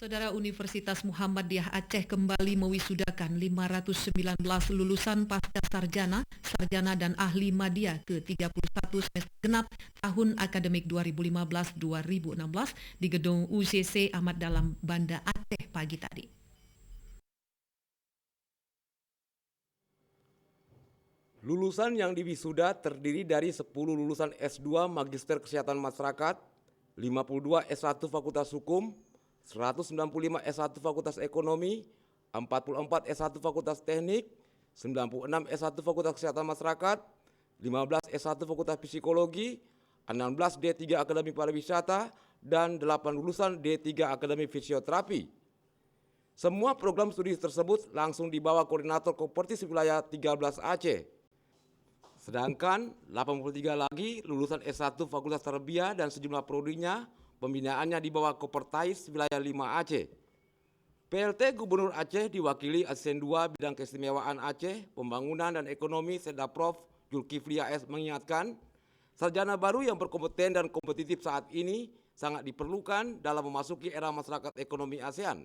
Saudara, Universitas Muhammadiyah Aceh kembali mewisudakan 519 lulusan pasca sarjana, sarjana dan ahli madya ke-31 semester genap tahun akademik 2015-2016 di gedung UCC Ahmad Dahlan Banda Aceh pagi tadi. Lulusan yang diwisuda terdiri dari 10 lulusan S2 Magister Kesehatan Masyarakat, 52 S1 Fakultas Hukum, 195 S1 Fakultas Ekonomi, 44 S1 Fakultas Teknik, 96 S1 Fakultas Kesehatan Masyarakat, 15 S1 Fakultas Psikologi, 16 D3 Akademi Pariwisata, dan 8 lulusan D3 Akademi Fisioterapi. Semua program studi tersebut langsung di bawah Koordinator Kopertis Wilayah 13 Aceh. Sedangkan 83 lagi lulusan S1 Fakultas Tarbiyah dan sejumlah prodinya pembinaannya di bawah Kopertais Wilayah 5 Aceh. PLT Gubernur Aceh diwakili Asisten 2 Bidang Keistimewaan Aceh, Pembangunan dan Ekonomi Sedaprof Zulkifli AS mengingatkan, sarjana baru yang berkompeten dan kompetitif saat ini sangat diperlukan dalam memasuki era masyarakat ekonomi ASEAN.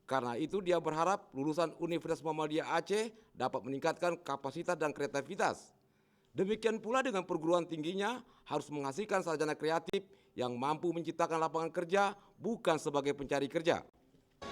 Karena itu dia berharap lulusan Universitas Muhammadiyah Aceh dapat meningkatkan kapasitas dan kreativitas. Demikian pula dengan perguruan tingginya harus menghasilkan sarjana kreatif yang mampu menciptakan lapangan kerja bukan sebagai pencari kerja.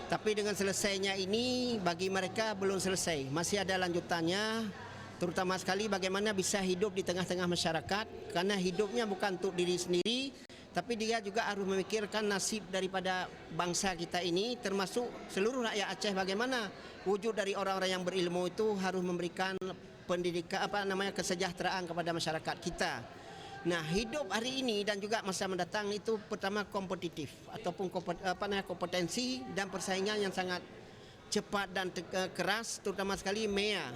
Tapi dengan selesainya ini bagi mereka belum selesai, masih ada lanjutannya, terutama sekali bagaimana bisa hidup di tengah-tengah masyarakat, karena hidupnya bukan untuk diri sendiri, tapi dia juga harus memikirkan nasib daripada bangsa kita ini, termasuk seluruh rakyat Aceh. Bagaimana wujud dari orang-orang yang berilmu itu harus memberikan pendidikan kesejahteraan kepada masyarakat kita. Nah, hidup hari ini dan juga masa mendatang itu pertama kompetitif ataupun kompetensi dan persaingan yang sangat cepat dan keras, terutama sekali MEA.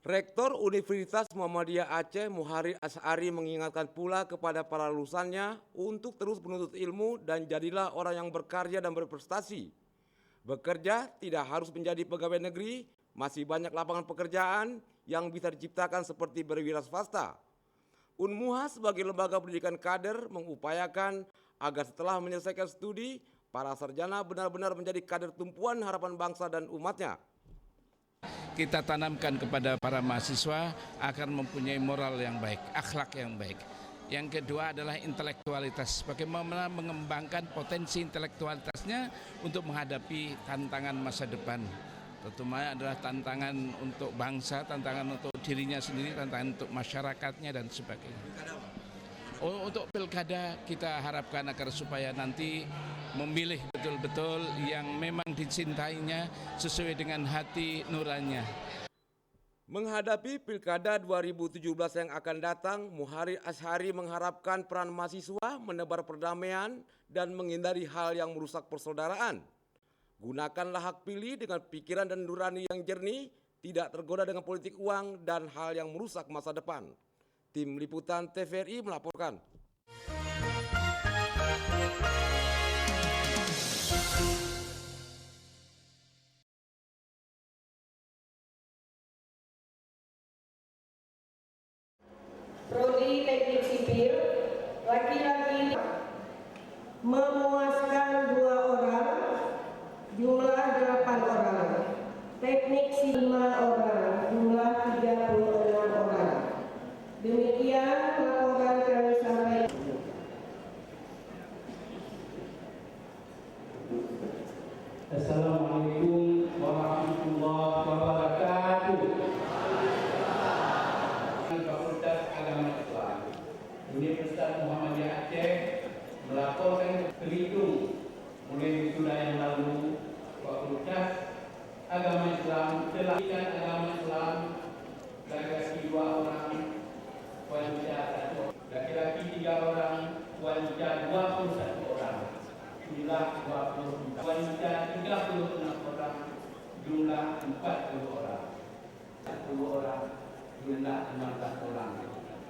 Rektor Universitas Muhammadiyah Aceh Muharrir Asy'ari mengingatkan pula kepada para lulusannya untuk terus menuntut ilmu dan jadilah orang yang berkarya dan berprestasi. Bekerja tidak harus menjadi pegawai negeri, masih banyak lapangan pekerjaan yang bisa diciptakan seperti berwira swasta. Unmuha sebagai lembaga pendidikan kader mengupayakan agar setelah menyelesaikan studi, para sarjana benar-benar menjadi kader tumpuan harapan bangsa dan umatnya. Kita tanamkan kepada para mahasiswa akan mempunyai moral yang baik, akhlak yang baik. Yang kedua adalah intelektualitas, bagaimana mengembangkan potensi intelektualitasnya untuk menghadapi tantangan masa depan. Terutama adalah tantangan untuk bangsa, tantangan untuk dirinya sendiri, tantangan untuk masyarakatnya dan sebagainya. Untuk pilkada kita harapkan agar supaya nanti memilih betul-betul yang memang dicintainya sesuai dengan hati nuraninya. Menghadapi Pilkada 2017 yang akan datang, Muharrir Asy'ari mengharapkan peran mahasiswa menebar perdamaian dan menghindari hal yang merusak persaudaraan. Gunakanlah hak pilih dengan pikiran dan nurani yang jernih, tidak tergoda dengan politik uang dan hal yang merusak masa depan. Tim Liputan TVRI melaporkan. Prodi Teknik Sipil, laki-laki memuaskan 2 orang, jumlah 8 orang. Teknik 5 orang, jumlah 36 orang. Demikian laporan kami sampaikan. Assalamualaikum warahmatullahi wabarakatuh. Fakultas Agama Islam Universitas Muhammadiyah Aceh melaporkan terhitung mulai wisuda yang lalu, Fakultas Agama Islam telah memberikan agama Islam laki-laki 2 orang, wanita 1 orang, laki-laki 3 orang, wanita 21 orang, jumlah 20, wanita 36 orang, jumlah 40 orang, 10 orang, jumlah 16 orang,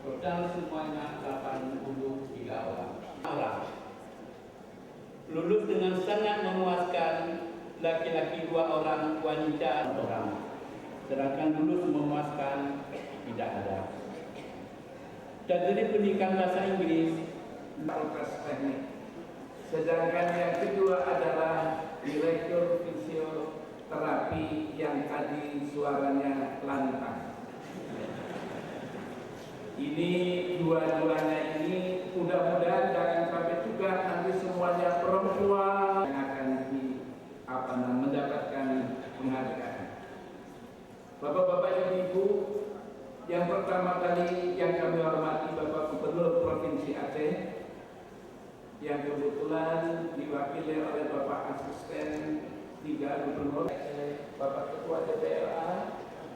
total semuanya 83 orang. Lulus dengan sangat memuaskan, laki-laki 2 orang, wanita 1 orang. Sedangkan lulus memuaskan tidak ada. Dan jadi pendidikan bahasa Inggris, fakultas teknik. Sedangkan yang kedua adalah Direktur Fisioterapi yang tadi suaranya lantang. Ini dua-duanya ini mudah-mudahan jangan sampai juga nanti semuanya perempuan yang akan mendapatkan penghargaan. Bapak-bapak dan ibu, yang pertama kali yang kami hormati Bapak Gubernur Provinsi Aceh yang kebetulan diwakili oleh Bapak Asisten 3 Gubernur Aceh, Bapak Ketua DPRA,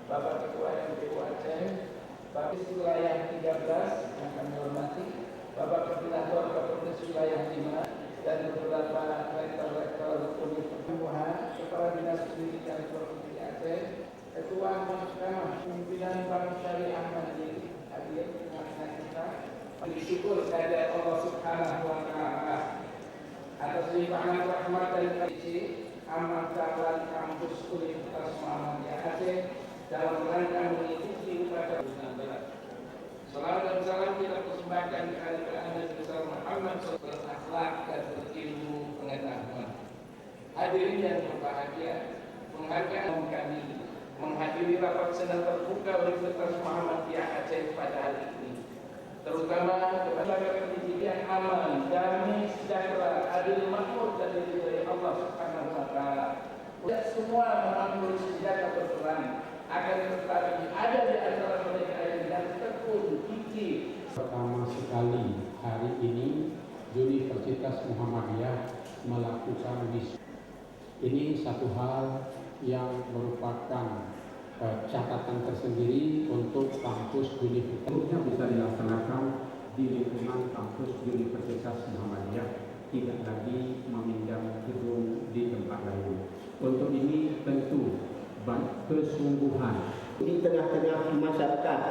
Bapak Ketua MPU Aceh, Bapak Wilayah 13 yang kami hormati, Bapak Koordinator Kapolres Wilayah 5 dan beberapa rektor-rektor Universitas, Kepala Dinas Pendidikan Provinsi Aceh, Ketua Mahkamah Pimpinan Bank Syariah Mandiri hadir dengan kita. Bersyukur kepada Allah Subhanahu wa Ta'ala atas limpahan rahmat dan kasih amal jalan kampus Universitas Muhammadiyah Aceh dalam rangka mengikuti upacara 19. Salam dan salam kita persembahkan kepada Nabi besar Muhammad berakhlak dan berilmu pengetahuan. Hadirin yang berbahagia, penghargaan kami menghadiri rapat senat terbuka Universitas Muhammadiyah Aceh pada hari ini, terutama kepada pendidikan aman, damai, sejahtera, adil, makmur dan diridhai Allah Subhanahu wa Ta'ala. Tidak semua mengambil senjata berperang, akan tetapi ada di antara mereka yang tekun, gigih. Pertama sekali hari ini Universitas Muhammadiyah melakukan wisuda. Ini satu hal yang merupakan catatan tersendiri untuk kampus universitasnya bisa dilaksanakan di lingkungan kampus Universitas Muhammadiyah, tidak lagi meminjam gedung di tempat lain. Untuk ini tentu kesungguhan di tengah-tengah masyarakat.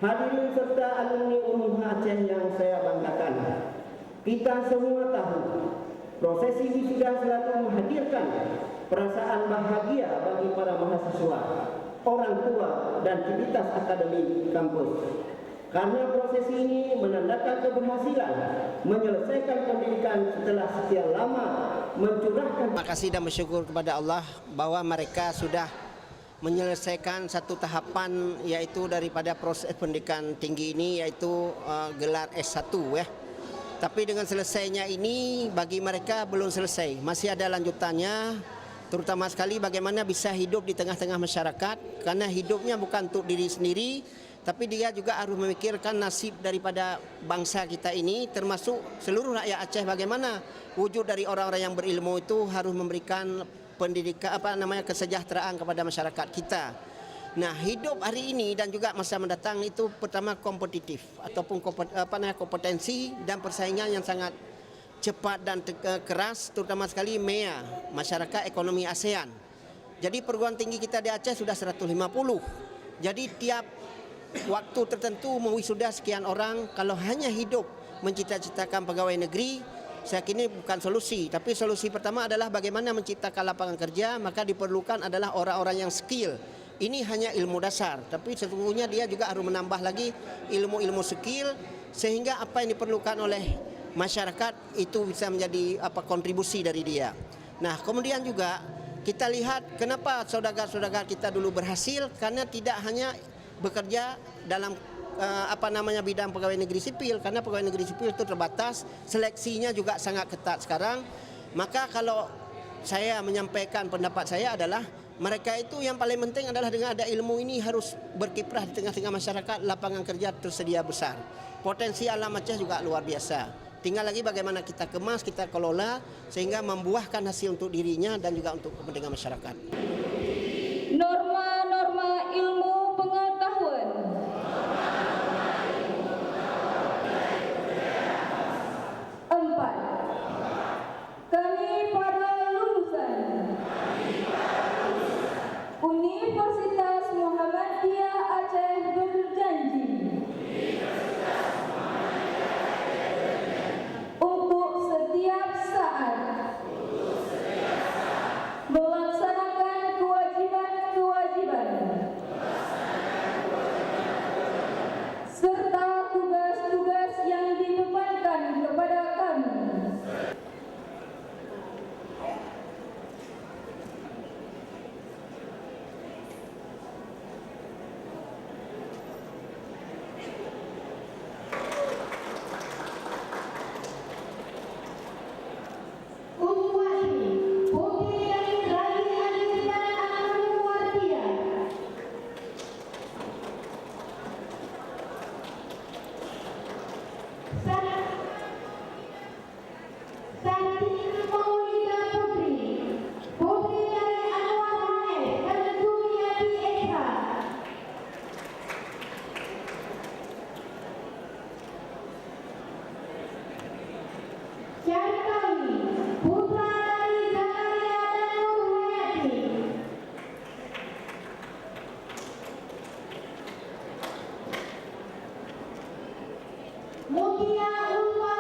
Hadirin serta alumni Unmuh Aceh yang saya banggakan, kita semua tahu prosesi wisuda selalu menghadirkan perasaan bahagia bagi para mahasiswa, orang tua, dan civitas akademik kampus. Karena prosesi ini menandakan keberhasilan menyelesaikan pendidikan setelah sekian lama mencurahkan. Terima kasih dan bersyukur kepada Allah bahwa mereka sudah menyelesaikan satu tahapan, yaitu daripada proses pendidikan tinggi ini, yaitu gelar S1 ya. Tapi dengan selesainya ini bagi mereka belum selesai, masih ada lanjutannya, terutama sekali bagaimana bisa hidup di tengah-tengah masyarakat, karena hidupnya bukan untuk diri sendiri, tapi dia juga harus memikirkan nasib daripada bangsa kita ini, termasuk seluruh rakyat Aceh. Bagaimana wujud dari orang-orang yang berilmu itu harus memberikan pendidikan kesejahteraan kepada masyarakat kita. Nah, hidup hari ini dan juga masa mendatang itu pertama kompetitif ataupun kompetensi dan persaingan yang sangat cepat dan keras, terutama sekali MEA, Masyarakat Ekonomi ASEAN. Jadi perguruan tinggi kita di Aceh sudah 150. Jadi tiap waktu tertentu mewisuda sekian orang. Kalau hanya hidup mencita-citakan pegawai negeri, saya kira bukan solusi. Tapi solusi pertama adalah bagaimana menciptakan lapangan kerja, maka diperlukan adalah orang-orang yang skill. Ini hanya ilmu dasar, tapi sesungguhnya dia juga harus menambah lagi ilmu-ilmu skill, sehingga apa yang diperlukan oleh masyarakat itu bisa menjadi kontribusi dari dia. Nah, kemudian juga kita lihat kenapa saudagar-saudagar kita dulu berhasil, karena tidak hanya bekerja dalam bidang pegawai negeri sipil, karena pegawai negeri sipil itu terbatas, seleksinya juga sangat ketat sekarang. Maka kalau saya menyampaikan pendapat saya adalah mereka itu yang paling penting adalah dengan ada ilmu ini harus berkiprah di tengah-tengah masyarakat, lapangan kerja tersedia besar. Potensi alam Aceh juga luar biasa. Tinggal lagi bagaimana kita kemas, kita kelola sehingga membuahkan hasil untuk dirinya dan juga untuk kepentingan masyarakat. Norma-norma ilmu pengetahuan. Empat. Kami para lulusan Universitas Muhammadiyah Aceh berjanji untuk setiap saat melaksanakan kewajiban Mutia Unpad